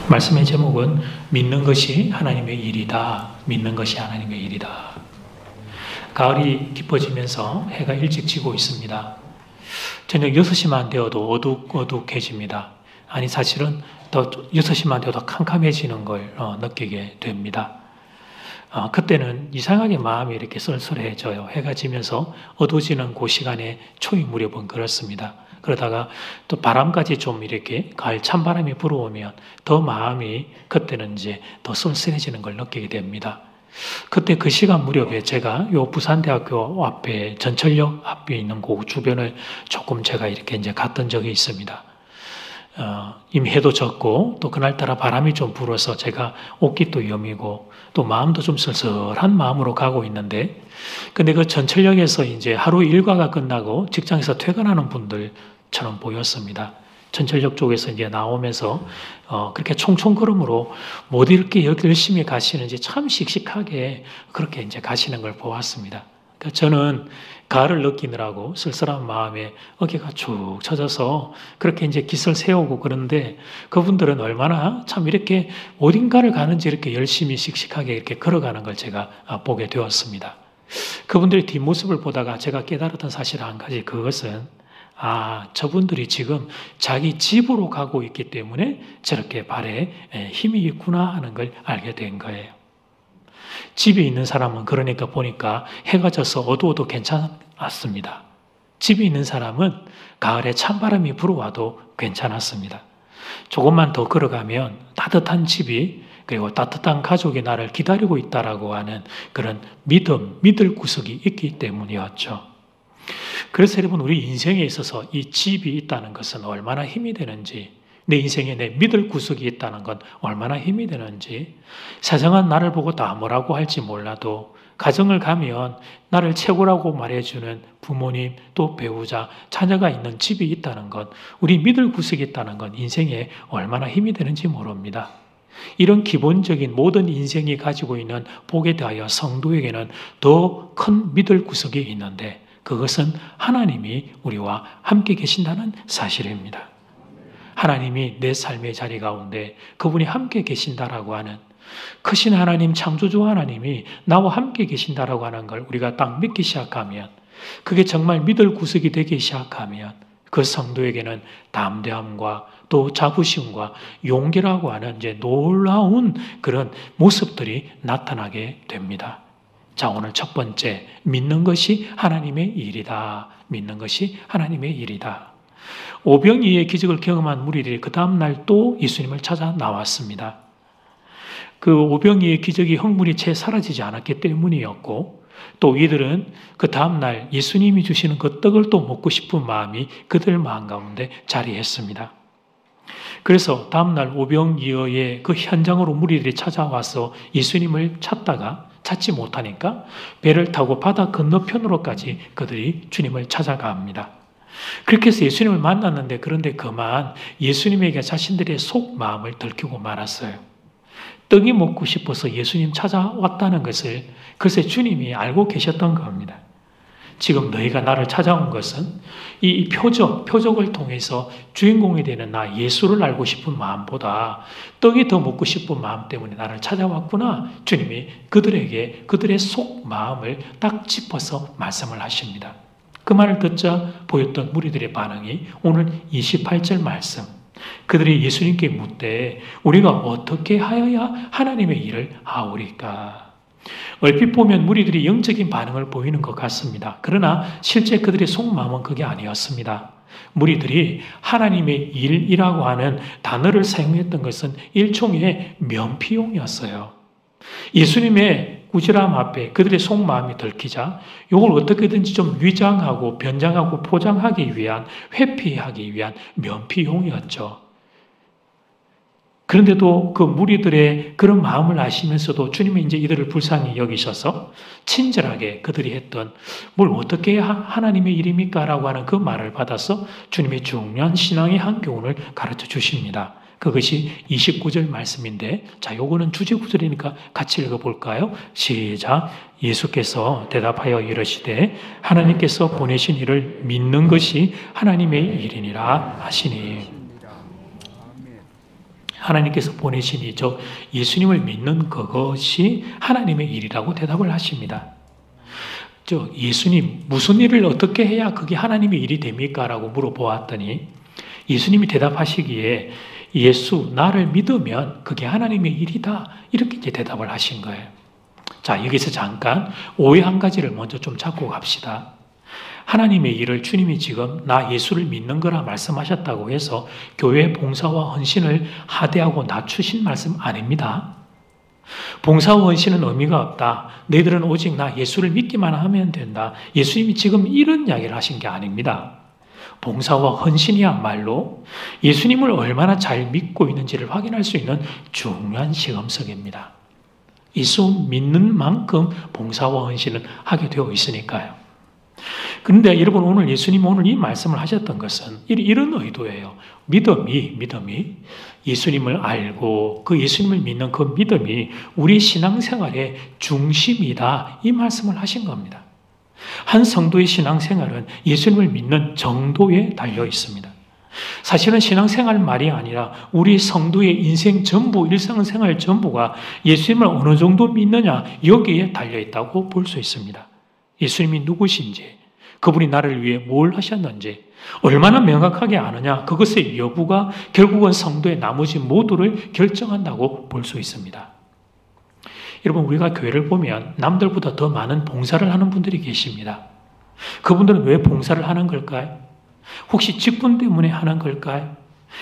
말씀의 제목은 믿는 것이 하나님의 일이다. 믿는 것이 하나님의 일이다. 가을이 깊어지면서 해가 일찍 지고 있습니다. 저녁 6시만 되어도 어둑어둑해집니다. 아니 사실은 더 6시만 되어도 캄캄해지는 걸 느끼게 됩니다. 그때는 이상하게 마음이 이렇게 쏠쏠해져요. 해가 지면서 어두워지는 그 시간에 초이 무렵은 그렇습니다. 그러다가 또 바람까지 좀 이렇게 가을 찬바람이 불어오면 더 마음이 그때는 이제 더 쏠쏠해지는 걸 느끼게 됩니다. 그때 그 시간 무렵에 제가 요 부산대학교 앞에 전철역 앞에 있는 그 주변을 조금 제가 이렇게 이제 갔던 적이 있습니다. 이미 해도 졌고 또 그날따라 바람이 좀 불어서 제가 옷깃도 여미고 또 마음도 좀 쓸쓸한 마음으로 가고 있는데 근데 그 전철역에서 이제 하루 일과가 끝나고 직장에서 퇴근하는 분들처럼 보였습니다. 전철역 쪽에서 이제 나오면서 그렇게 총총걸음으로 못 이렇게 열심히 가시는지 참 씩씩하게 그렇게 이제 가시는 걸 보았습니다. 그러니까 저는 가을을 느끼느라고 쓸쓸한 마음에 어깨가 축 처져서 그렇게 이제 깃을 세우고 그런데 그분들은 얼마나 참 이렇게 어딘가를 가는지 이렇게 열심히 씩씩하게 이렇게 걸어가는 걸 제가 보게 되었습니다. 그분들의 뒷모습을 보다가 제가 깨달았던 사실 한 가지, 그것은 저분들이 지금 자기 집으로 가고 있기 때문에 저렇게 발에 힘이 있구나 하는 걸 알게 된 거예요. 집에 있는 사람은 그러니까 보니까 해가 져서 어두워도 괜찮았습니다. 집에 있는 사람은 가을에 찬바람이 불어와도 괜찮았습니다. 조금만 더 걸어가면 따뜻한 집이 그리고 따뜻한 가족이 나를 기다리고 있다라고 하는 그런 믿을 구석이 있기 때문이었죠. 그래서 여러분, 우리 인생에 있어서 이 집이 있다는 것은 얼마나 힘이 되는지, 내 인생에 내 믿을 구석이 있다는 건 얼마나 힘이 되는지, 세상은 나를 보고 다 뭐라고 할지 몰라도 가정을 가면 나를 최고라고 말해주는 부모님, 또 배우자, 자녀가 있는 집이 있다는 것, 우리 믿을 구석이 있다는 건 인생에 얼마나 힘이 되는지 모릅니다. 이런 기본적인 모든 인생이 가지고 있는 복에 대하여 성도에게는 더 큰 믿을 구석이 있는데 그것은 하나님이 우리와 함께 계신다는 사실입니다. 하나님이 내 삶의 자리 가운데 그분이 함께 계신다라고 하는, 크신 하나님, 창조주 하나님이 나와 함께 계신다라고 하는 걸 우리가 딱 믿기 시작하면, 그게 정말 믿을 구석이 되기 시작하면 그 성도에게는 담대함과 또 자부심과 용기라고 하는 이제 놀라운 그런 모습들이 나타나게 됩니다. 자, 오늘 첫 번째, 믿는 것이 하나님의 일이다. 믿는 것이 하나님의 일이다. 오병이의 기적을 경험한 무리들이 그 다음날 또 예수님을 찾아 나왔습니다. 그 오병이의 기적이 흥분이 채 사라지지 않았기 때문이었고, 또 이들은 그 다음날 예수님이 주시는 그 떡을 또 먹고 싶은 마음이 그들 마음 가운데 자리했습니다. 그래서 다음날 오병이어의 그 현장으로 무리들이 찾아와서 예수님을 찾지 못하니까 배를 타고 바다 건너편으로까지 그들이 주님을 찾아갑니다. 그렇게 해서 예수님을 만났는데, 그런데 그만 예수님에게 자신들의 속마음을 들키고 말았어요. 떡이 먹고 싶어서 예수님 찾아왔다는 것을 글쎄 주님이 알고 계셨던 겁니다. 지금 너희가 나를 찾아온 것은 이 표적을 통해서 주인공이 되는 나 예수를 알고 싶은 마음보다 떡이 더 먹고 싶은 마음 때문에 나를 찾아왔구나. 주님이 그들에게 그들의 속마음을 딱 짚어서 말씀을 하십니다. 그 말을 듣자 보였던 무리들의 반응이 오늘 28절 말씀, 그들이 예수님께 묻되 우리가 어떻게 하여야 하나님의 일을 하오리까? 얼핏 보면 무리들이 영적인 반응을 보이는 것 같습니다. 그러나 실제 그들의 속마음은 그게 아니었습니다. 무리들이 하나님의 일이라고 하는 단어를 사용했던 것은 일종의 면피용이었어요. 예수님의 꾸지람 앞에 그들의 속마음이 들키자 이걸 어떻게든지 좀 위장하고 변장하고 포장하기 위한, 회피하기 위한 면피용이었죠. 그런데도 그 무리들의 그런 마음을 아시면서도 주님이 이제 이들을 불쌍히 여기셔서 친절하게 그들이 했던 뭘 어떻게 해야 하나님의 일입니까? 라고 하는 그 말을 받아서 주님의 중요한 신앙의 한 교훈을 가르쳐 주십니다. 그것이 29절 말씀인데, 자, 요거는 주제 구절이니까 같이 읽어볼까요? 시작. 예수께서 대답하여 이르시되 하나님께서 보내신 이를 믿는 것이 하나님의 일이니라 하시니. 하나님께서 보내시니 저 예수님을 믿는 그것이 하나님의 일이라고 대답을 하십니다. 저 예수님 무슨 일을 어떻게 해야 그게 하나님의 일이 됩니까? 라고 물어보았더니 예수님이 대답하시기에 예수 나를 믿으면 그게 하나님의 일이다. 이렇게 이제 대답을 하신 거예요. 자, 여기서 잠깐 오해 한 가지를 먼저 좀 잡고 갑시다. 하나님의 일을 주님이 지금 나 예수를 믿는 거라 말씀하셨다고 해서 교회 봉사와 헌신을 하대하고 낮추신 말씀 아닙니다. 봉사와 헌신은 의미가 없다. 너희들은 오직 나 예수를 믿기만 하면 된다. 예수님이 지금 이런 이야기를 하신 게 아닙니다. 봉사와 헌신이야말로 예수님을 얼마나 잘 믿고 있는지를 확인할 수 있는 중요한 시험석입니다. 예수 믿는 만큼 봉사와 헌신은 하게 되어 있으니까요. 그런데 여러분 오늘 예수님 오늘 이 말씀을 하셨던 것은 이런 의도예요. 믿음이 예수님을 알고 그 예수님을 믿는 그 믿음이 우리 신앙생활의 중심이다. 이 말씀을 하신 겁니다. 한 성도의 신앙생활은 예수님을 믿는 정도에 달려 있습니다. 사실은 신앙생활 말이 아니라 우리 성도의 인생 전부, 일상생활 전부가 예수님을 어느 정도 믿느냐 여기에 달려있다고 볼 수 있습니다. 예수님이 누구신지, 그분이 나를 위해 뭘 하셨는지 얼마나 명확하게 아느냐 그것의 여부가 결국은 성도의 나머지 모두를 결정한다고 볼 수 있습니다. 여러분 우리가 교회를 보면 남들보다 더 많은 봉사를 하는 분들이 계십니다. 그분들은 왜 봉사를 하는 걸까요? 혹시 직분 때문에 하는 걸까요?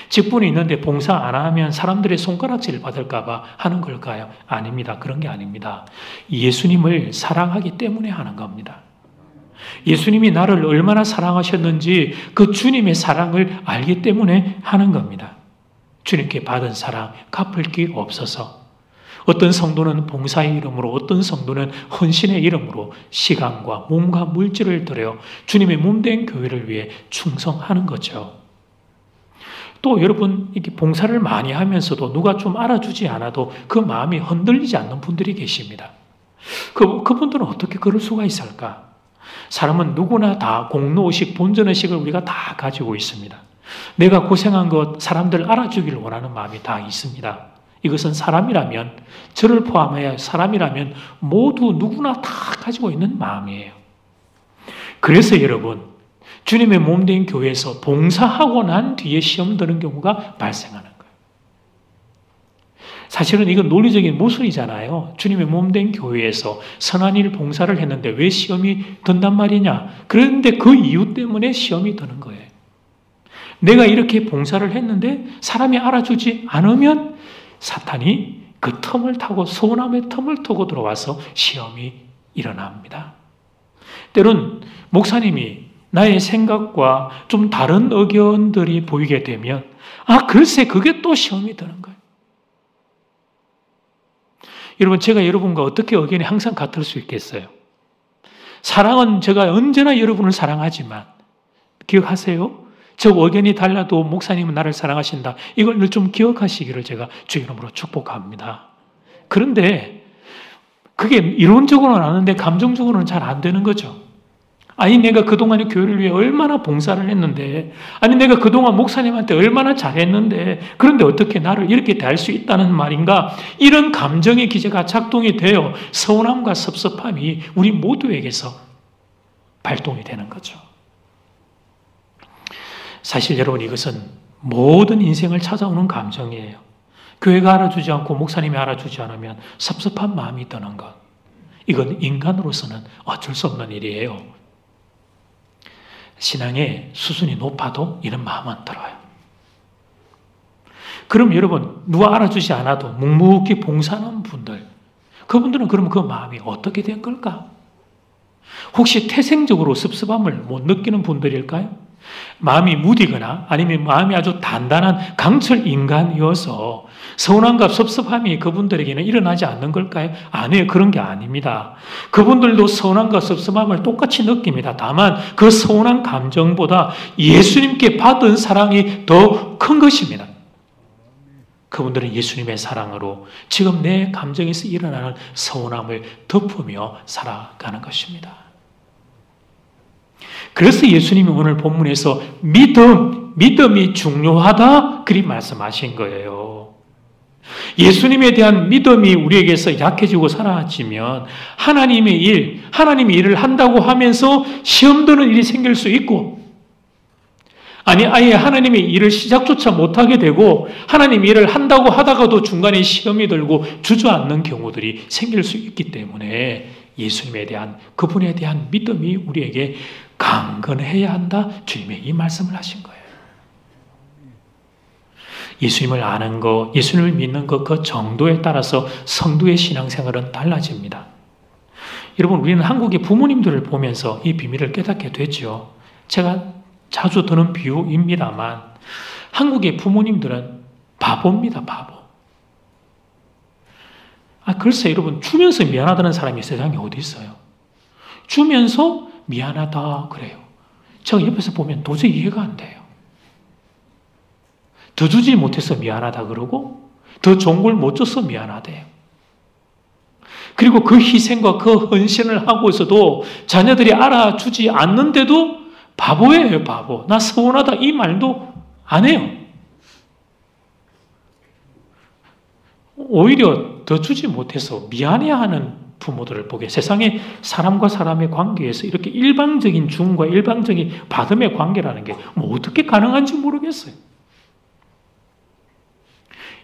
직분이 있는데 봉사 안 하면 사람들의 손가락질 받을까 봐 하는 걸까요? 아닙니다. 그런 게 아닙니다. 예수님을 사랑하기 때문에 하는 겁니다. 예수님이 나를 얼마나 사랑하셨는지 그 주님의 사랑을 알기 때문에 하는 겁니다. 주님께 받은 사랑 갚을 게 없어서 어떤 성도는 봉사의 이름으로 어떤 성도는 헌신의 이름으로 시간과 몸과 물질을 들여 주님의 몸된 교회를 위해 충성하는 거죠. 또 여러분 이렇게 봉사를 많이 하면서도 누가 좀 알아주지 않아도 그 마음이 흔들리지 않는 분들이 계십니다. 그분들은 어떻게 그럴 수가 있을까? 사람은 누구나 다 공로의식, 본전의식을 우리가 다 가지고 있습니다. 내가 고생한 것 사람들 알아주기를 원하는 마음이 다 있습니다. 이것은 사람이라면, 저를 포함하여 사람이라면 모두 누구나 다 가지고 있는 마음이에요. 그래서 여러분, 주님의 몸된 교회에서 봉사하고 난 뒤에 시험 드는 경우가 발생하는 거예요. 사실은 이건 논리적인 모순이잖아요. 주님의 몸된 교회에서 선한 일 봉사를 했는데 왜 시험이 든단 말이냐. 그런데 그 이유 때문에 시험이 드는 거예요. 내가 이렇게 봉사를 했는데 사람이 알아주지 않으면 사탄이 그 틈을 타고 소원함의 틈을 타고 들어와서 시험이 일어납니다. 때론 목사님이 나의 생각과 좀 다른 의견들이 보이게 되면 글쎄 그게 또 시험이 드는 거예요. 여러분 제가 여러분과 어떻게 의견이 항상 같을 수 있겠어요? 사랑은 제가 언제나 여러분을 사랑하지만 기억하세요? 저 의견이 달라도 목사님은 나를 사랑하신다. 이걸 늘 좀 기억하시기를 제가 주 이름으로 축복합니다. 그런데 그게 이론적으로는 아는데 감정적으로는 잘 안 되는 거죠. 아니 내가 그동안 교회를 위해 얼마나 봉사를 했는데, 아니 내가 그동안 목사님한테 얼마나 잘했는데, 그런데 어떻게 나를 이렇게 대할 수 있다는 말인가? 이런 감정의 기제가 작동이 되어 서운함과 섭섭함이 우리 모두에게서 발동이 되는 거죠. 사실 여러분 이것은 모든 인생을 찾아오는 감정이에요. 교회가 알아주지 않고 목사님이 알아주지 않으면 섭섭한 마음이 드는 것. 이건 인간으로서는 어쩔 수 없는 일이에요. 신앙의 수준이 높아도 이런 마음은 들어요. 그럼 여러분 누가 알아주지 않아도 묵묵히 봉사하는 분들, 그분들은 그러면 그 마음이 어떻게 된 걸까? 혹시 태생적으로 섭섭함을 못 느끼는 분들일까요? 마음이 무디거나 아니면 마음이 아주 단단한 강철 인간이어서 서운함과 섭섭함이 그분들에게는 일어나지 않는 걸까요? 아니에요. 그런 게 아닙니다. 그분들도 서운함과 섭섭함을 똑같이 느낍니다. 다만 그 서운한 감정보다 예수님께 받은 사랑이 더 큰 것입니다. 그분들은 예수님의 사랑으로 지금 내 감정에서 일어나는 서운함을 덮으며 살아가는 것입니다. 그래서 예수님이 오늘 본문에서 믿음이 중요하다 그리 말씀하신 거예요. 예수님에 대한 믿음이 우리에게서 약해지고 사라지면 하나님의 일을 한다고 하면서 시험 드는 일이 생길 수 있고, 아니 아예 하나님의 일을 시작조차 못하게 되고 하나님 일을 한다고 하다가도 중간에 시험이 들고 주저앉는 경우들이 생길 수 있기 때문에 예수님에 대한, 그분에 대한 믿음이 우리에게 강건해야 한다. 주님의 이 말씀을 하신 거예요. 예수님을 아는 것, 예수님을 믿는 것, 그 정도에 따라서 성도의 신앙생활은 달라집니다. 여러분, 우리는 한국의 부모님들을 보면서 이 비밀을 깨닫게 되죠. 제가 자주 드는 비유입니다만 한국의 부모님들은 바보입니다. 바보. 글쎄 여러분, 주면서 미안하다는 사람이 세상에 어디 있어요? 주면서 미안하다 그래요. 제가 옆에서 보면 도저히 이해가 안 돼요. 더 주지 못해서 미안하다 그러고 더 좋은 걸 못 줘서 미안하대요. 그리고 그 희생과 그 헌신을 하고서도 자녀들이 알아주지 않는데도 바보예요, 바보. 나 서운하다 이 말도 안 해요. 오히려 더 주지 못해서 미안해하는 부모들을 보게, 세상에 사람과 사람의 관계에서 이렇게 일방적인 줌과 일방적인 받음의 관계라는 게 뭐 어떻게 가능한지 모르겠어요.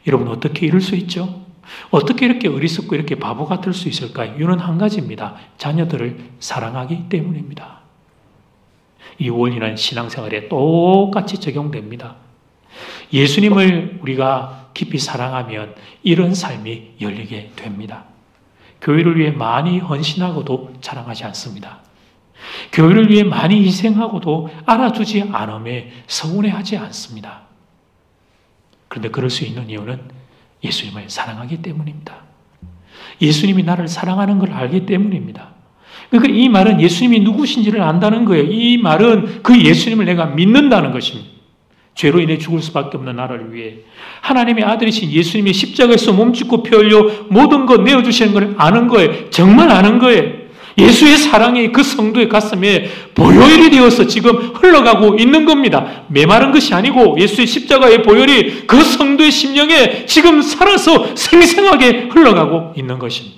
여러분, 어떻게 이럴 수 있죠? 어떻게 이렇게 어리석고 이렇게 바보 같을 수 있을까요? 이유는 한 가지입니다. 자녀들을 사랑하기 때문입니다. 이 원리는 신앙생활에 똑같이 적용됩니다. 예수님을 우리가 깊이 사랑하면 이런 삶이 열리게 됩니다. 교회를 위해 많이 헌신하고도 자랑하지 않습니다. 교회를 위해 많이 희생하고도 알아주지 않음에 서운해하지 않습니다. 그런데 그럴 수 있는 이유는 예수님을 사랑하기 때문입니다. 예수님이 나를 사랑하는 걸 알기 때문입니다. 그러니까 이 말은 예수님이 누구신지를 안다는 거예요. 이 말은 그 예수님을 내가 믿는다는 것입니다. 죄로 인해 죽을 수밖에 없는 나를 위해 하나님의 아들이신 예수님이 십자가에서 몸짓고 피 흘려 모든 것 내어주시는 걸 아는 거예요. 정말 아는 거예요. 예수의 사랑이 그 성도의 가슴에 보혈이 되어서 지금 흘러가고 있는 겁니다. 메마른 것이 아니고 예수의 십자가의 보혈이 그 성도의 심령에 지금 살아서 생생하게 흘러가고 있는 것입니다.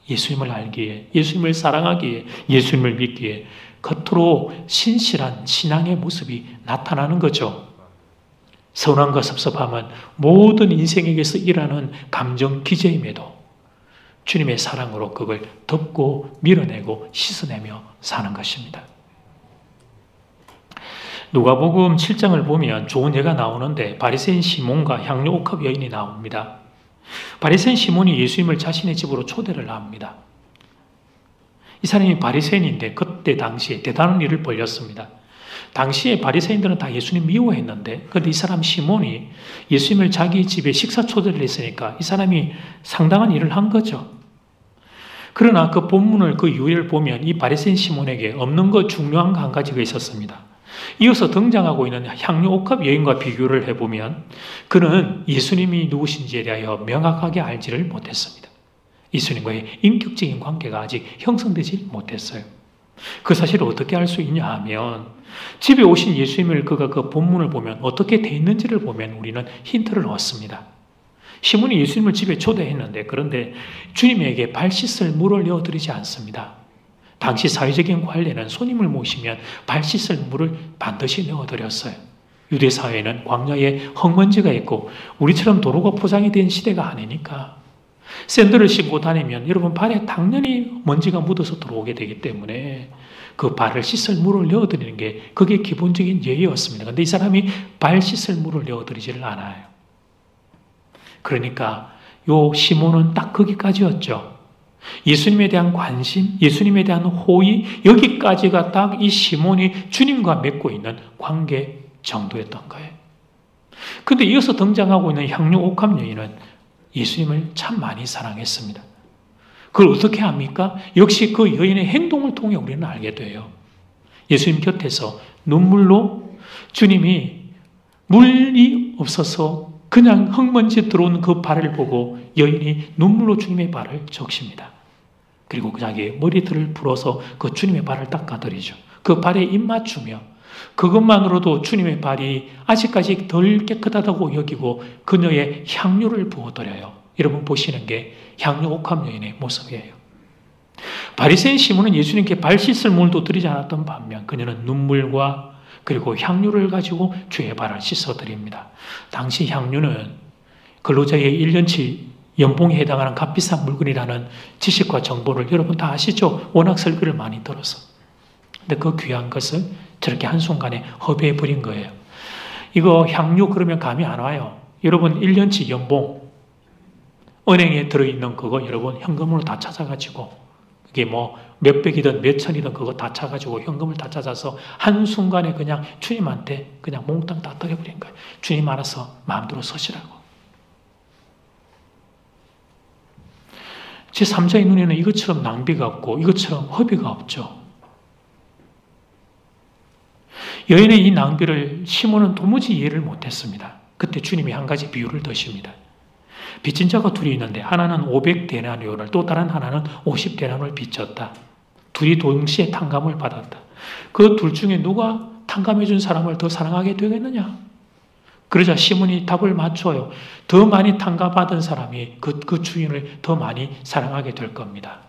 예수님을 알기에, 예수님을 사랑하기에, 예수님을 믿기에 겉으로 신실한 신앙의 모습이 나타나는 거죠. 서운함과 섭섭함은 모든 인생에게서 일하는 감정 기제임에도 주님의 사랑으로 그걸 덮고 밀어내고 씻어내며 사는 것입니다. 누가복음 7장을 보면 좋은 예가 나오는데 바리새인 시몬과 향료 옥합 여인이 나옵니다. 바리새인 시몬이 예수님을 자신의 집으로 초대를 합니다. 이 사람이 바리새인인데 그때 당시에 대단한 일을 벌였습니다. 당시에 바리새인들은 다 예수님 미워했는데 그런데 이 사람 시몬이 예수님을 자기 집에 식사 초대를 했으니까 이 사람이 상당한 일을 한 거죠. 그러나 그 본문을, 그 유래를 보면 이 바리새인 시몬에게 없는 것 중요한 거 한 가지가 있었습니다. 이어서 등장하고 있는 향료 옥합 여인과 비교를 해보면 그는 예수님이 누구신지에 대하여 명확하게 알지를 못했습니다. 예수님과의 인격적인 관계가 아직 형성되지 못했어요. 그 사실을 어떻게 알 수 있냐 하면 집에 오신 예수님을 그가 그 본문을 보면 어떻게 돼 있는지를 보면 우리는 힌트를 얻습니다. 시몬이 예수님을 집에 초대했는데 그런데 주님에게 발 씻을 물을 내어드리지 않습니다. 당시 사회적인 관례는 손님을 모시면 발 씻을 물을 반드시 내어드렸어요. 유대 사회는 광야에 흙먼지가 있고 우리처럼 도로가 포장이 된 시대가 아니니까 샌들을 신고 다니면 여러분 발에 당연히 먼지가 묻어서 들어오게 되기 때문에 그 발을 씻을 물을 내어드리는 게 그게 기본적인 예의였습니다. 그런데 이 사람이 발 씻을 물을 내어드리지를 않아요. 그러니까 요 시몬은 딱 거기까지였죠. 예수님에 대한 관심, 예수님에 대한 호의, 여기까지가 딱 이 시몬이 주님과 맺고 있는 관계 정도였던 거예요. 그런데 이어서 등장하고 있는 향료 옥합 여인은 예수님을 참 많이 사랑했습니다. 그걸 어떻게 합니까? 역시 그 여인의 행동을 통해 우리는 알게 돼요. 예수님 곁에서 눈물로 주님이 물이 없어서 그냥 흙먼지 들어온 그 발을 보고 여인이 눈물로 주님의 발을 적십니다. 그리고 자기의 머리털을 풀어서 그 주님의 발을 닦아드리죠. 그 발에 입 맞추며 그것만으로도 주님의 발이 아직까지 덜 깨끗하다고 여기고 그녀의 향유를 부어드려요. 여러분 보시는 게 향유 옥합 여인의 모습이에요. 바리새인 시몬은 예수님께 발 씻을 물도 드리지 않았던 반면 그녀는 눈물과 그리고 향유를 가지고 주의 발을 씻어드립니다. 당시 향유는 근로자의 1년치 연봉에 해당하는 값비싼 물건이라는 지식과 정보를 여러분 다 아시죠? 워낙 설교를 많이 들어서. 근데 그 귀한 것을 저렇게 한순간에 허비해 버린 거예요. 이거 향유 그러면 감이 안 와요. 여러분 1년치 연봉 은행에 들어있는 그거 여러분 현금으로 다 찾아가지고 이게 뭐 몇백이든 몇천이든 그거 다 찾아가지고 현금을 다 찾아서 한순간에 그냥 주님한테 그냥 몽땅 다 드려버린 거예요. 주님 알아서 마음대로 서시라고. 제 3자의 눈에는 이것처럼 낭비가 없고 이것처럼 허비가 없죠. 여인의 이 낭비를 시몬은 도무지 이해를 못했습니다. 그때 주님이 한 가지 비유를 드십니다. 빚진 자가 둘이 있는데 하나는 500데나리온을 또 다른 하나는 50데나리온을 빚졌다. 둘이 동시에 탕감을 받았다. 그 둘 중에 누가 탕감해 준 사람을 더 사랑하게 되겠느냐? 그러자 시몬이 답을 맞춰요. 더 많이 탕감받은 사람이 그 주인을 더 많이 사랑하게 될 겁니다.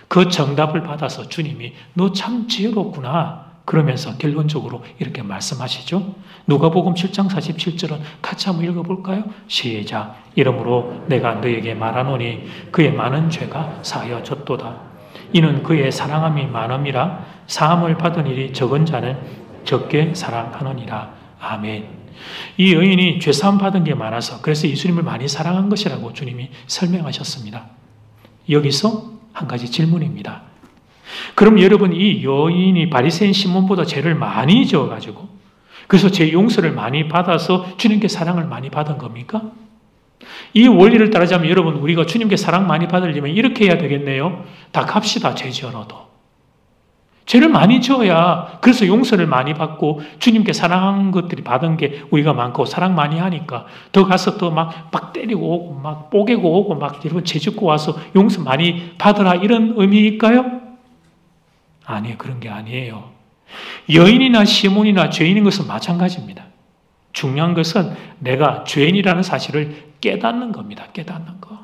그 정답을 받아서 주님이 너 참 지혜롭구나 그러면서 결론적으로 이렇게 말씀하시죠. 누가복음 7장 47절은 같이 한번 읽어볼까요? 시작. 이러므로 내가 너에게 말하노니 그의 많은 죄가 사하여졌도다. 이는 그의 사랑함이 많음이라 사함을 받은 일이 적은 자는 적게 사랑하느니라. 아멘. 이 여인이 죄사함 받은 게 많아서 그래서 예수님을 많이 사랑한 것이라고 주님이 설명하셨습니다. 여기서 한 가지 질문입니다. 그럼 여러분 이 여인이 바리새인 시몬보다 죄를 많이 지어가지고 그래서 죄 용서를 많이 받아서 주님께 사랑을 많이 받은 겁니까? 이 원리를 따르자면 여러분 우리가 주님께 사랑 많이 받으려면 이렇게 해야 되겠네요. 다 갑시다. 죄 지어라도. 죄를 많이 지어야 그래서 용서를 많이 받고 주님께 사랑한 것들이 받은 게 우리가 많고 사랑 많이 하니까 더 가서 또 막 때리고 오고 막 뽀개고 오고 막 여러분 죄 짓고 와서 용서 많이 받으라 이런 의미일까요? 아니에요. 그런 게 아니에요. 여인이나 시몬이나 죄인인 것은 마찬가지입니다. 중요한 것은 내가 죄인이라는 사실을 깨닫는 겁니다. 깨닫는 거.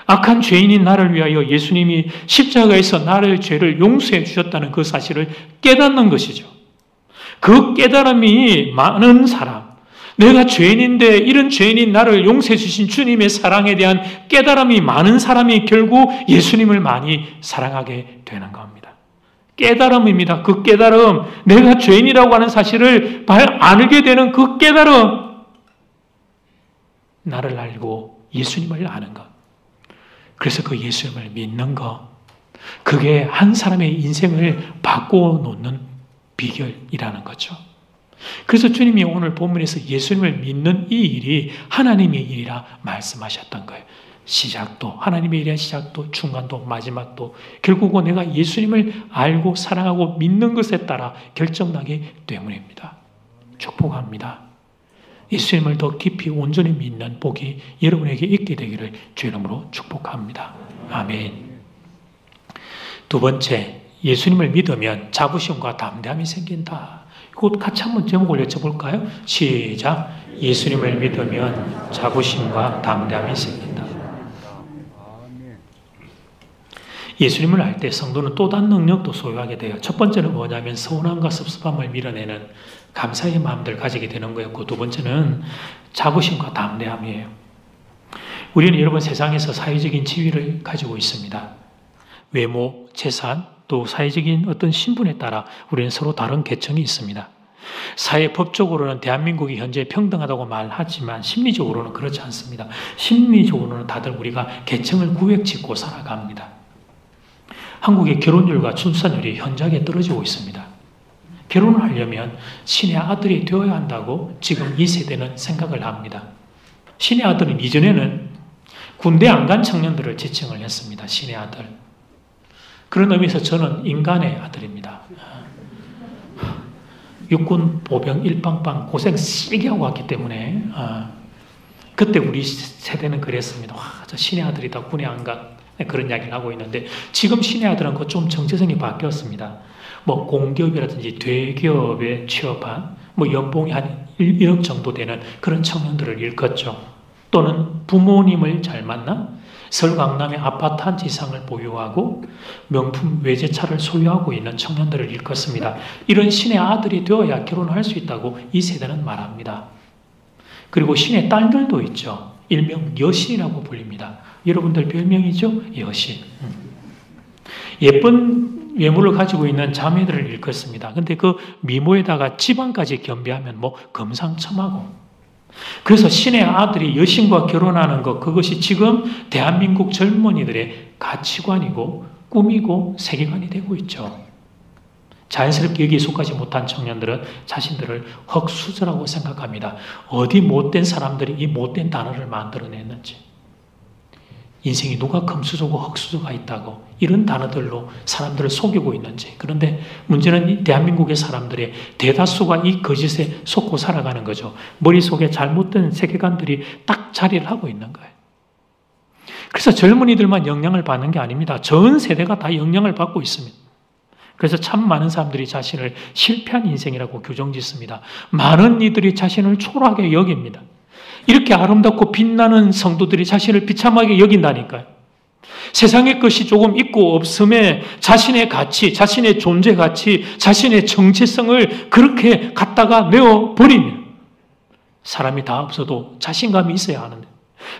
악한 죄인인 나를 위하여 예수님이 십자가에서 나를 죄를 용서해 주셨다는 그 사실을 깨닫는 것이죠. 그 깨달음이 많은 사람, 내가 죄인인데 이런 죄인인 나를 용서해 주신 주님의 사랑에 대한 깨달음이 많은 사람이 결국 예수님을 많이 사랑하게 되는 겁니다. 깨달음입니다. 그 깨달음, 내가 죄인이라고 하는 사실을 알게 되는 그 깨달음, 나를 알고 예수님을 아는 것. 그래서 그 예수님을 믿는 것, 그게 한 사람의 인생을 바꾸어 놓는 비결이라는 거죠. 그래서 주님이 오늘 본문에서 예수님을 믿는 이 일이 하나님의 일이라 말씀하셨던 거예요. 시작도, 하나님의 일의 시작도, 중간도, 마지막도 결국은 내가 예수님을 알고 사랑하고 믿는 것에 따라 결정나기 때문입니다. 축복합니다. 예수님을 더 깊이 온전히 믿는 복이 여러분에게 있게 되기를 주 이름으로 축복합니다. 아멘. 두 번째, 예수님을 믿으면 자부심과 담대함이 생긴다. 이것 같이 한번 제목을 여쭤볼까요? 시작. 예수님을 믿으면 자부심과 담대함이 생긴다. 예수님을 알 때 성도는 또 다른 능력도 소유하게 돼요. 첫 번째는 뭐냐면 서운함과 섭섭함을 밀어내는 감사의 마음들을 가지게 되는 거였고, 두 번째는 자부심과 담대함이에요. 우리는 여러분 세상에서 사회적인 지위를 가지고 있습니다. 외모, 재산, 또 사회적인 어떤 신분에 따라 우리는 서로 다른 계층이 있습니다. 사회법적으로는 대한민국이 현재 평등하다고 말하지만 심리적으로는 그렇지 않습니다. 심리적으로는 다들 우리가 계층을 구획짓고 살아갑니다. 한국의 결혼율과 출산율이 현저하게 떨어지고 있습니다. 결혼을 하려면 신의 아들이 되어야 한다고 지금 이 세대는 생각을 합니다. 신의 아들은 이전에는 군대 안 간 청년들을 지칭을 했습니다. 신의 아들. 그런 의미에서 저는 인간의 아들입니다. 육군 보병 일빵빵 고생 세게 하고 왔기 때문에 그때 우리 세대는 그랬습니다. 와, 저 신의 아들이다. 군에 안 가. 그런 이야기를 하고 있는데 지금 신의 아들은 좀 정체성이 바뀌었습니다. 뭐 공기업이라든지 대기업에 취업한 뭐 연봉이 한 1억 정도 되는 그런 청년들을 일컫죠. 또는 부모님을 잘 만나 서울 강남에 아파트 한 채 이상을 보유하고 명품 외제차를 소유하고 있는 청년들을 일컫습니다. 이런 신의 아들이 되어야 결혼할 수 있다고 이 세대는 말합니다. 그리고 신의 딸들도 있죠. 일명 여신이라고 불립니다. 여러분들 별명이죠? 여신. 예쁜 외모를 가지고 있는 자매들을 일컫습니다. 근데 그 미모에다가 지방까지 겸비하면 뭐 금상첨화고. 그래서 신의 아들이 여신과 결혼하는 것, 그것이 지금 대한민국 젊은이들의 가치관이고 꿈이고 세계관이 되고 있죠. 자연스럽게 여기에 속하지 못한 청년들은 자신들을 흙수저라고 생각합니다. 어디 못된 사람들이 이 못된 단어를 만들어냈는지. 인생이 누가 금수저고 흙수저가 있다고 이런 단어들로 사람들을 속이고 있는지. 그런데 문제는 이 대한민국의 사람들의 대다수가 이 거짓에 속고 살아가는 거죠. 머릿속에 잘못된 세계관들이 딱 자리를 하고 있는 거예요. 그래서 젊은이들만 영향을 받는 게 아닙니다. 전 세대가 다 영향을 받고 있습니다. 그래서 참 많은 사람들이 자신을 실패한 인생이라고 규정짓습니다. 많은 이들이 자신을 초라하게 여깁니다. 이렇게 아름답고 빛나는 성도들이 자신을 비참하게 여긴다니까요. 세상의 것이 조금 있고 없음에 자신의 가치, 자신의 존재 가치, 자신의 정체성을 그렇게 갖다가 내어버리면 사람이 다 없어도 자신감이 있어야 하는데,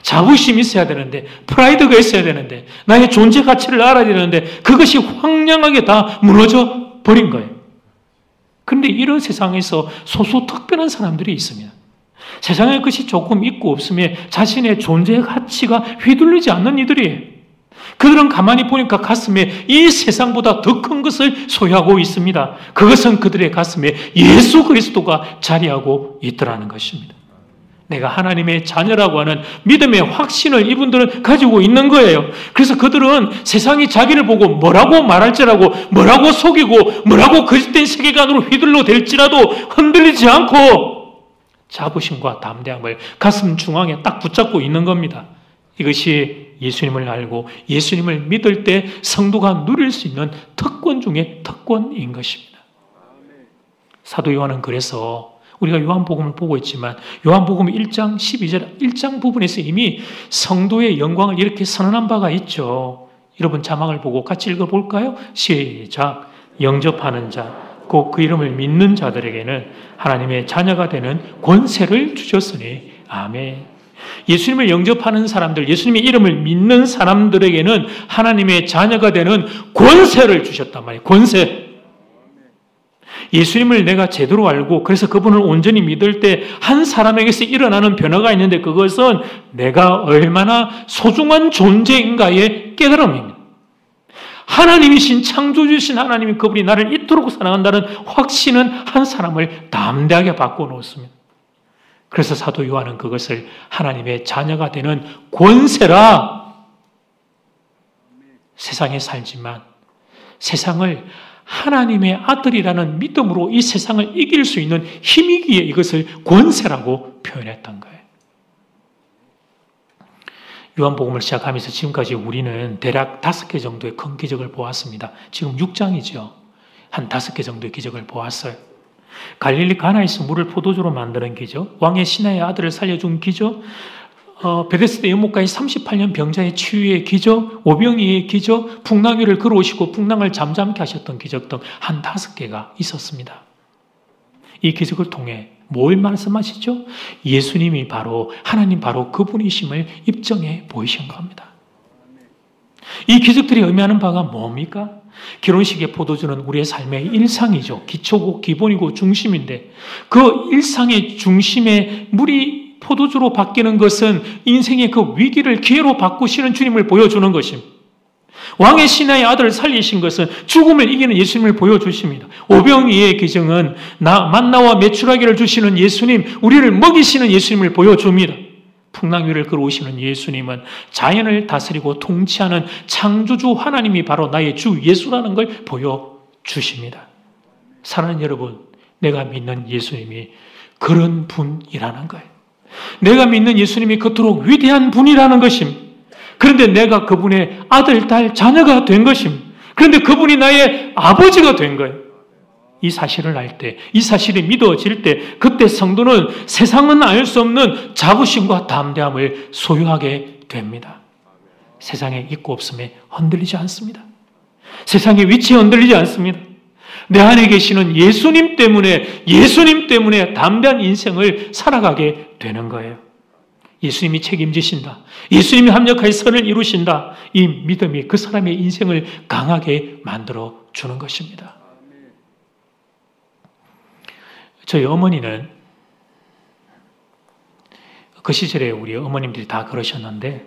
자부심이 있어야 되는데, 프라이드가 있어야 되는데, 나의 존재 가치를 알아야 되는데 그것이 황량하게 다 무너져 버린 거예요. 그런데 이런 세상에서 소수 특별한 사람들이 있습니다. 세상에 것이 조금 있고 없음에 자신의 존재 가치가 휘둘리지 않는 이들이에요. 그들은 가만히 보니까 가슴에 이 세상보다 더 큰 것을 소유하고 있습니다. 그것은 그들의 가슴에 예수 그리스도가 자리하고 있더라는 것입니다. 내가 하나님의 자녀라고 하는 믿음의 확신을 이분들은 가지고 있는 거예요. 그래서 그들은 세상이 자기를 보고 뭐라고 말할지라고, 뭐라고 속이고 뭐라고 거짓된 세계관으로 휘둘러댈지라도 흔들리지 않고 자부심과 담대함을 가슴 중앙에 딱 붙잡고 있는 겁니다. 이것이 예수님을 알고 예수님을 믿을 때 성도가 누릴 수 있는 특권 중에 특권인 것입니다. 사도 요한은 그래서 우리가 요한복음을 보고 있지만 요한복음 1장 12절 1장 부분에서 이미 성도의 영광을 이렇게 선언한 바가 있죠. 여러분 자막을 보고 같이 읽어볼까요? 시작. 영접하는 자 곧 그 이름을 믿는 자들에게는 하나님의 자녀가 되는 권세를 주셨으니 아멘. 예수님을 영접하는 사람들, 예수님의 이름을 믿는 사람들에게는 하나님의 자녀가 되는 권세를 주셨단 말이에요. 권세. 예수님을 내가 제대로 알고 그래서 그분을 온전히 믿을 때 한 사람에게서 일어나는 변화가 있는데 그것은 내가 얼마나 소중한 존재인가의 깨달음입니다. 하나님이신 창조주신 하나님이 그분이 나를 이토록 사랑한다는 확신은 한 사람을 담대하게 바꿔놓습니다. 그래서 사도 요한은 그것을 하나님의 자녀가 되는 권세라. 세상에 살지만 세상을 하나님의 아들이라는 믿음으로 이 세상을 이길 수 있는 힘이기에 이것을 권세라고 표현했던 거예요. 요한복음을 시작하면서 지금까지 우리는 대략 5개 정도의 큰 기적을 보았습니다. 지금 6장이죠. 한 5개 정도의 기적을 보았어요. 갈릴리 가나에서 물을 포도주로 만드는 기적, 왕의 신하의 아들을 살려준 기적, 베데스다 연못가에 38년 병자의 치유의 기적, 오병이의 기적, 풍랑 위를 걸어오시고 풍랑을 잠잠케 하셨던 기적 등 한 5개가 있었습니다. 이 기적을 통해 뭘 말씀하시죠? 예수님이 바로 하나님 바로 그분이심을 입증해 보이신 겁니다. 이 기적들이 의미하는 바가 뭡니까? 결혼식의 포도주는 우리의 삶의 일상이죠. 기초고 기본이고 중심인데 그 일상의 중심에 물이 포도주로 바뀌는 것은 인생의 그 위기를 기회로 바꾸시는 주님을 보여주는 것입니다. 왕의 신하의 아들을 살리신 것은 죽음을 이기는 예수님을 보여주십니다. 오병이의 기적은 만나와 메추라기를 주시는 예수님, 우리를 먹이시는 예수님을 보여줍니다. 풍랑 위를 걸어오시는 예수님은 자연을 다스리고 통치하는 창조주 하나님이 바로 나의 주 예수라는 걸 보여주십니다. 사랑하는 여러분, 내가 믿는 예수님이 그런 분이라는 거예요. 내가 믿는 예수님이 그토록 위대한 분이라는 것입니다. 그런데 내가 그분의 아들, 딸, 자녀가 된 것입니다. 그런데 그분이 나의 아버지가 된 거예요. 이 사실을 알 때, 이 사실이 믿어질 때, 그때 성도는 세상은 알 수 없는 자부심과 담대함을 소유하게 됩니다. 세상에 있고 없음에 흔들리지 않습니다. 세상의 위치에 흔들리지 않습니다. 내 안에 계시는 예수님 때문에 담대한 인생을 살아가게 되는 거예요. 예수님이 책임지신다. 예수님이 합력하여 선을 이루신다. 이 믿음이 그 사람의 인생을 강하게 만들어 주는 것입니다. 저희 어머니는 그 시절에 우리 어머님들이 다 그러셨는데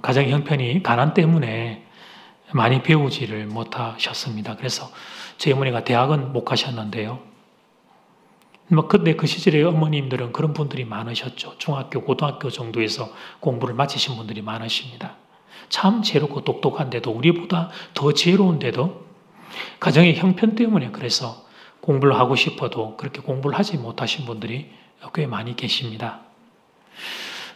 가정 형편이 가난 때문에 많이 배우지를 못하셨습니다. 그래서 저희 어머니가 대학은 못 가셨는데요. 근데 그 시절에 어머님들은 그런 분들이 많으셨죠. 중학교, 고등학교 정도에서 공부를 마치신 분들이 많으십니다. 참 지혜롭고 똑똑한데도 우리보다 더 지혜로운데도 가정의 형편 때문에 그래서 공부를 하고 싶어도 그렇게 공부를 하지 못하신 분들이 꽤 많이 계십니다.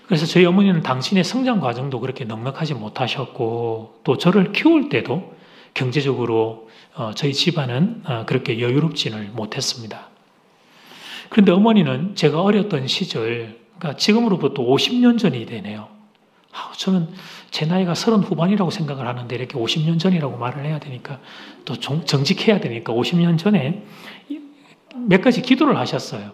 그래서 저희 어머니는 당신의 성장 과정도 그렇게 넉넉하지 못하셨고 또 저를 키울 때도 경제적으로 저희 집안은 그렇게 여유롭지는 못했습니다. 그런데 어머니는 제가 어렸던 시절, 그러니까 지금으로부터 50년 전이 되네요. 저는 제 나이가 30 후반이라고 생각을 하는데 이렇게 50년 전이라고 말을 해야 되니까 또 정직해야 되니까 50년 전에 몇 가지 기도를 하셨어요.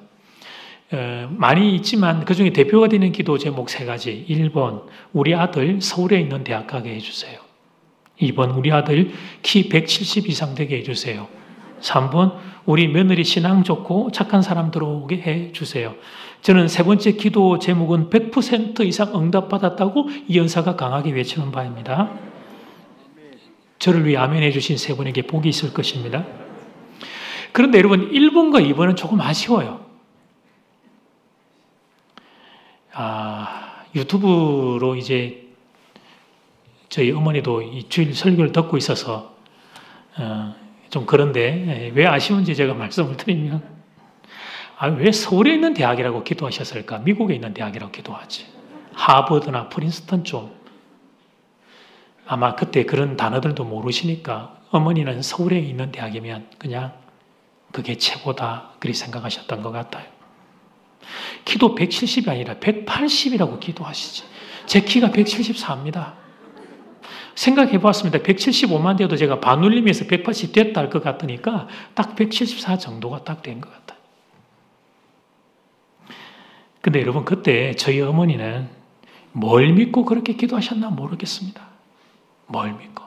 많이 있지만 그중에 대표가 되는 기도 제목 3가지. 1번, 우리 아들 서울에 있는 대학 가게 해주세요. 2번, 우리 아들 키 170 이상 되게 해주세요. 3번, 우리 며느리 신앙 좋고 착한 사람 들어오게 해주세요. 저는 3번째 기도 제목은 100% 이상 응답받았다고 이 연사가 강하게 외치는 바입니다. 저를 위해 아멘 해주신 3분에게 복이 있을 것입니다. 그런데 여러분 1번과 2번은 조금 아쉬워요. 유튜브로 이제 저희 어머니도 이 주일 설교를 듣고 있어서 좀 그런데 왜 아쉬운지 제가 말씀을 드리면 왜 서울에 있는 대학이라고 기도하셨을까? 미국에 있는 대학이라고 기도하지. 하버드나 프린스턴 좀 아마 그때 그런 단어들도 모르시니까 어머니는 서울에 있는 대학이면 그냥 그게 최고다 그렇게 생각하셨던 것 같아요. 키도 170이 아니라 180이라고 기도하시지. 제 키가 174입니다. 생각해 봤습니다. 175만 돼도 제가 반올림에서 180 됐다 할 것 같으니까 딱 174 정도가 딱 된 것 같아요. 근데 여러분 그때 저희 어머니는 뭘 믿고 그렇게 기도하셨나 모르겠습니다. 뭘 믿고.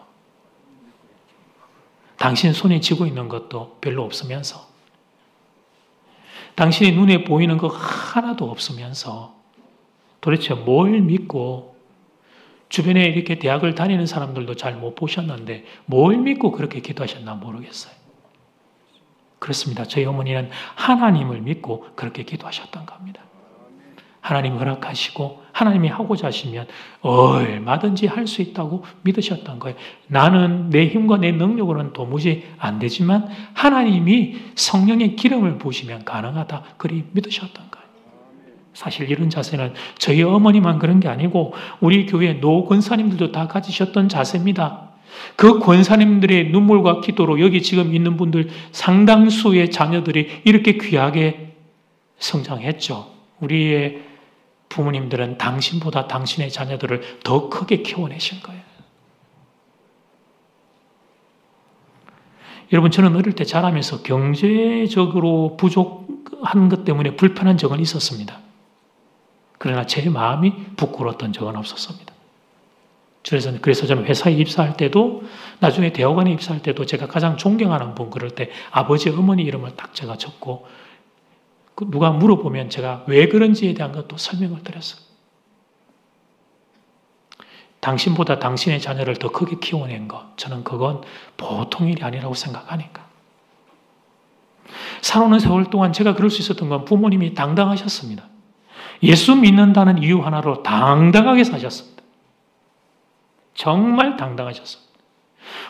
당신 손에 쥐고 있는 것도 별로 없으면서 당신의 눈에 보이는 거 하나도 없으면서 도대체 뭘 믿고 주변에 이렇게 대학을 다니는 사람들도 잘 못 보셨는데 뭘 믿고 그렇게 기도하셨나 모르겠어요. 그렇습니다. 저희 어머니는 하나님을 믿고 그렇게 기도하셨던 겁니다. 하나님 허락하시고 하나님이 하고자 하시면 얼마든지 할 수 있다고 믿으셨던 거예요. 나는 내 힘과 내 능력으로는 도무지 안 되지만 하나님이 성령의 기름을 부으시면 가능하다. 그리 믿으셨던 거예요. 사실 이런 자세는 저희 어머니만 그런 게 아니고 우리 교회 노 권사님들도 다 가지셨던 자세입니다. 그 권사님들의 눈물과 기도로 여기 지금 있는 분들 상당수의 자녀들이 이렇게 귀하게 성장했죠. 우리의 부모님들은 당신보다 당신의 자녀들을 더 크게 키워내신 거예요. 여러분 저는 어릴 때 자라면서 경제적으로 부족한 것 때문에 불편한 적은 있었습니다. 그러나 제 마음이 부끄러웠던 적은 없었습니다. 그래서 저는 회사에 입사할 때도 나중에 대학원에 입사할 때도 제가 가장 존경하는 분 그럴 때 아버지 어머니 이름을 딱 제가 적고 누가 물어보면 제가 왜 그런지에 대한 것도 설명을 드렸어요. 당신보다 당신의 자녀를 더 크게 키워낸 것, 저는 그건 보통 일이 아니라고 생각하니까. 살아오는 세월 동안 제가 그럴 수 있었던 건 부모님이 당당하셨습니다. 예수 믿는다는 이유 하나로 당당하게 사셨습니다. 정말 당당하셨습니다.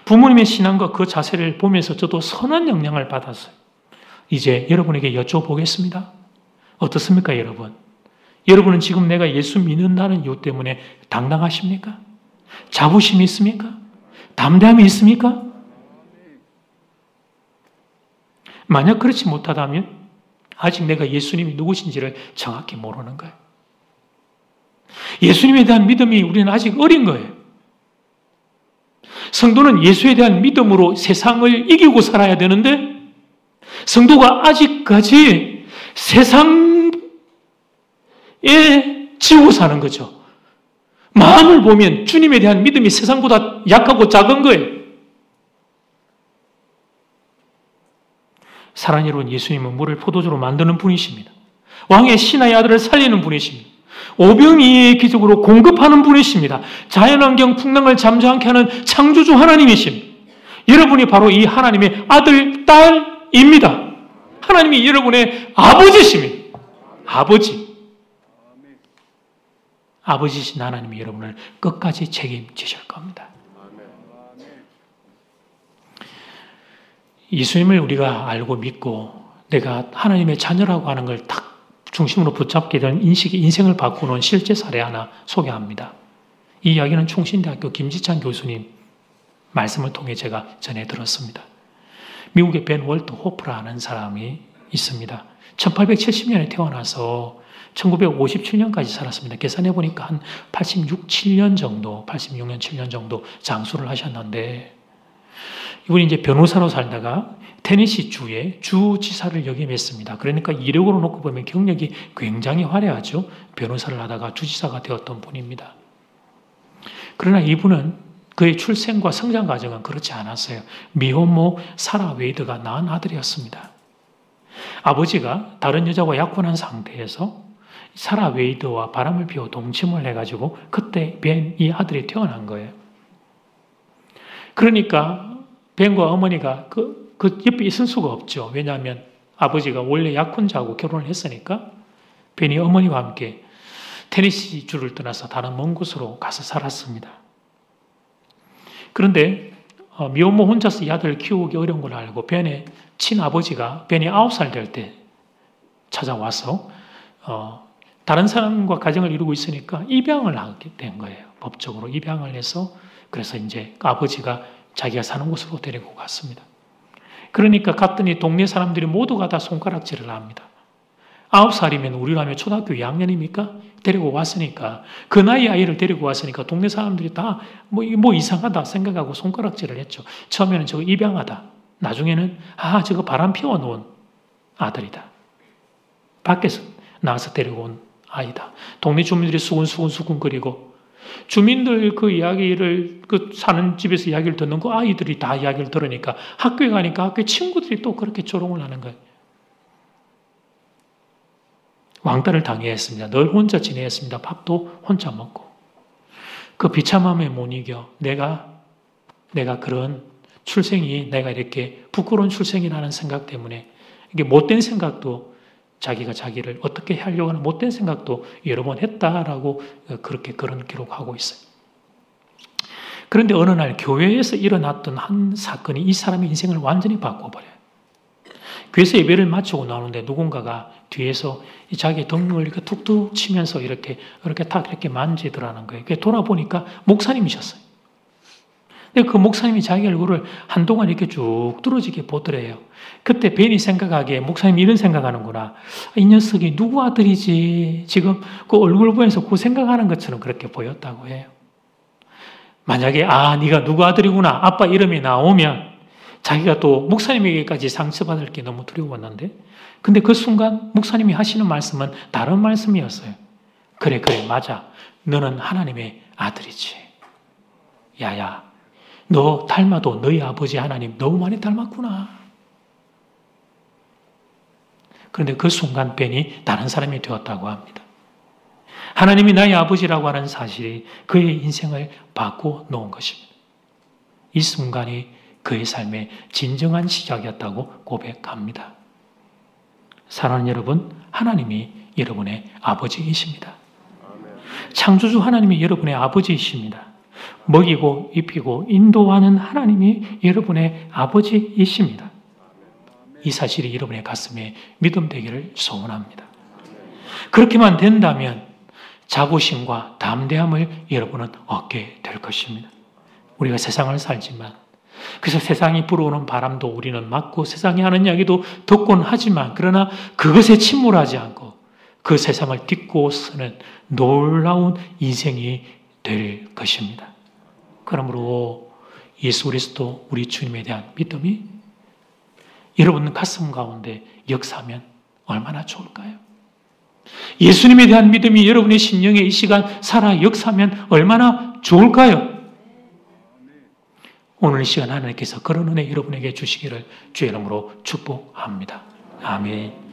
부모님의 신앙과 그 자세를 보면서 저도 선한 영향을 받았어요. 이제 여러분에게 여쭤보겠습니다. 어떻습니까, 여러분? 여러분은 지금 내가 예수 믿는다는 이유 때문에 당당하십니까? 자부심이 있습니까? 담대함이 있습니까? 만약 그렇지 못하다면 아직 내가 예수님이 누구신지를 정확히 모르는 거예요. 예수님에 대한 믿음이 우리는 아직 어린 거예요. 성도는 예수에 대한 믿음으로 세상을 이기고 살아야 되는데 성도가 아직까지 세상에 지고 사는 거죠. 마음을 보면 주님에 대한 믿음이 세상보다 약하고 작은 거예요. 사랑하는 여러분, 예수님은 물을 포도주로 만드는 분이십니다. 왕의 신하의 아들을 살리는 분이십니다. 오병이의 기적으로 공급하는 분이십니다. 자연환경 풍랑을 잠잠케 하는 창조주 하나님이십니다. 여러분이 바로 이 하나님의 아들, 딸입니다. 하나님이 여러분의 아버지십니다. 아버지신 하나님이 여러분을 끝까지 책임지실 겁니다. 예수님을 우리가 알고 믿고 내가 하나님의 자녀라고 하는 걸 딱 중심으로 붙잡게 된 인식이 인생을 바꾸는 실제 사례 하나 소개합니다. 이 이야기는 충신대학교 김지찬 교수님 말씀을 통해 제가 전해 들었습니다. 미국의 벤 월터 호프라는 사람이 있습니다. 1870년에 태어나서 1957년까지 살았습니다. 계산해 보니까 한 86, 7년 정도, 86년, 7년 정도 장수를 하셨는데 이분이 이제 변호사로 살다가 테네시 주의 주지사를 역임했습니다. 그러니까 이력으로 놓고 보면 경력이 굉장히 화려하죠. 변호사를 하다가 주지사가 되었던 분입니다. 그러나 이분은 그의 출생과 성장 과정은 그렇지 않았어요. 미혼모 사라 웨이드가 낳은 아들이었습니다. 아버지가 다른 여자와 약혼한 상태에서 사라 웨이드와 바람을 피워 동침을 해가지고 그때 벤 이 아들이 태어난 거예요. 그러니까 벤과 어머니가 그 옆에 있을 수가 없죠. 왜냐하면 아버지가 원래 약혼자하고 결혼을 했으니까 벤이 어머니와 함께 테네시 주를 떠나서 다른 먼 곳으로 가서 살았습니다. 그런데 미혼모 혼자서 이 아들을 키우기 어려운 걸 알고 벤의 친아버지가 벤이 9살 될 때 찾아와서 다른 사람과 가정을 이루고 있으니까 입양을 하게 된 거예요. 법적으로 입양을 해서 그래서 이제 아버지가 자기가 사는 곳으로 데리고 갔습니다. 그러니까 갔더니 동네 사람들이 모두가 다 손가락질을 합니다. 9살이면 우리로 하면 초등학교 2학년입니까? 데리고 왔으니까 그 나이 아이를 데리고 왔으니까 동네 사람들이 다 뭐 이상하다 생각하고 손가락질을 했죠. 처음에는 저거 입양하다. 나중에는 저거 바람 피워놓은 아들이다. 밖에서 나와서 데리고 온 아이다. 동네 주민들이 수군수군거리고 주민들 그 이야기를 사는 집에서 이야기를 듣는 거 아이들이 다 이야기를 들으니까 학교에 가니까 학교 친구들이 또 그렇게 조롱을 하는 거예요. 왕따를 당해야 했습니다. 늘 혼자 지내야 했습니다. 밥도 혼자 먹고. 그 비참함에 못 이겨 내가 그런 출생이 내가 이렇게 부끄러운 출생이라는 생각 때문에 이게 못된 생각도 자기가 자기를 어떻게 하려고 하는 못된 생각도 여러 번 했다라고 그렇게 그런 기록하고 있어요. 그런데 어느 날 교회에서 일어났던 한 사건이 이 사람의 인생을 완전히 바꿔버려요. 교회에서 예배를 마치고 나오는데 누군가가 뒤에서 자기 등을 이렇게 툭툭 치면서 이렇게 탁 이렇게 만지더라는 거예요. 돌아보니까 목사님이셨어요. 근데 그 목사님이 자기 얼굴을 한동안 이렇게 쭉 뚫어지게 보더래요. 그때 벤이 생각하기에 목사님이 이런 생각하는구나. 이 녀석이 누구 아들이지? 지금 그 얼굴 보면서 그 생각하는 것처럼 그렇게 보였다고 해요. 만약에 네가 누구 아들이구나 아빠 이름이 나오면 자기가 또 목사님에게까지 상처받을 게 너무 두려웠는데 근데 그 순간 목사님이 하시는 말씀은 다른 말씀이었어요. 그래 맞아. 너는 하나님의 아들이지. 야야 너 닮아도 너희 아버지 하나님 너무 많이 닮았구나. 그런데 그 순간 벤이 다른 사람이 되었다고 합니다. 하나님이 나의 아버지라고 하는 사실이 그의 인생을 바꿔놓은 것입니다. 이 순간이 그의 삶의 진정한 시작이었다고 고백합니다. 사랑하는 여러분, 하나님이 여러분의 아버지이십니다. 창조주 하나님이 여러분의 아버지이십니다. 먹이고 입히고 인도하는 하나님이 여러분의 아버지이십니다. 이 사실이 여러분의 가슴에 믿음 되기를 소원합니다. 그렇게만 된다면 자부심과 담대함을 여러분은 얻게 될 것입니다. 우리가 세상을 살지만 그래서 세상이 불어오는 바람도 우리는 맞고 세상이 하는 이야기도 듣곤 하지만 그러나 그것에 침몰하지 않고 그 세상을 딛고서는 놀라운 인생이 될 것입니다. 그러므로 예수 그리스도 우리 주님에 대한 믿음이 여러분 가슴 가운데 역사하면 얼마나 좋을까요? 예수님에 대한 믿음이 여러분의 심령에 이 시간 살아 역사하면 얼마나 좋을까요? 오늘 이 시간 하나님께서 그런 은혜 여러분에게 주시기를 주의 이름으로 축복합니다. 아멘.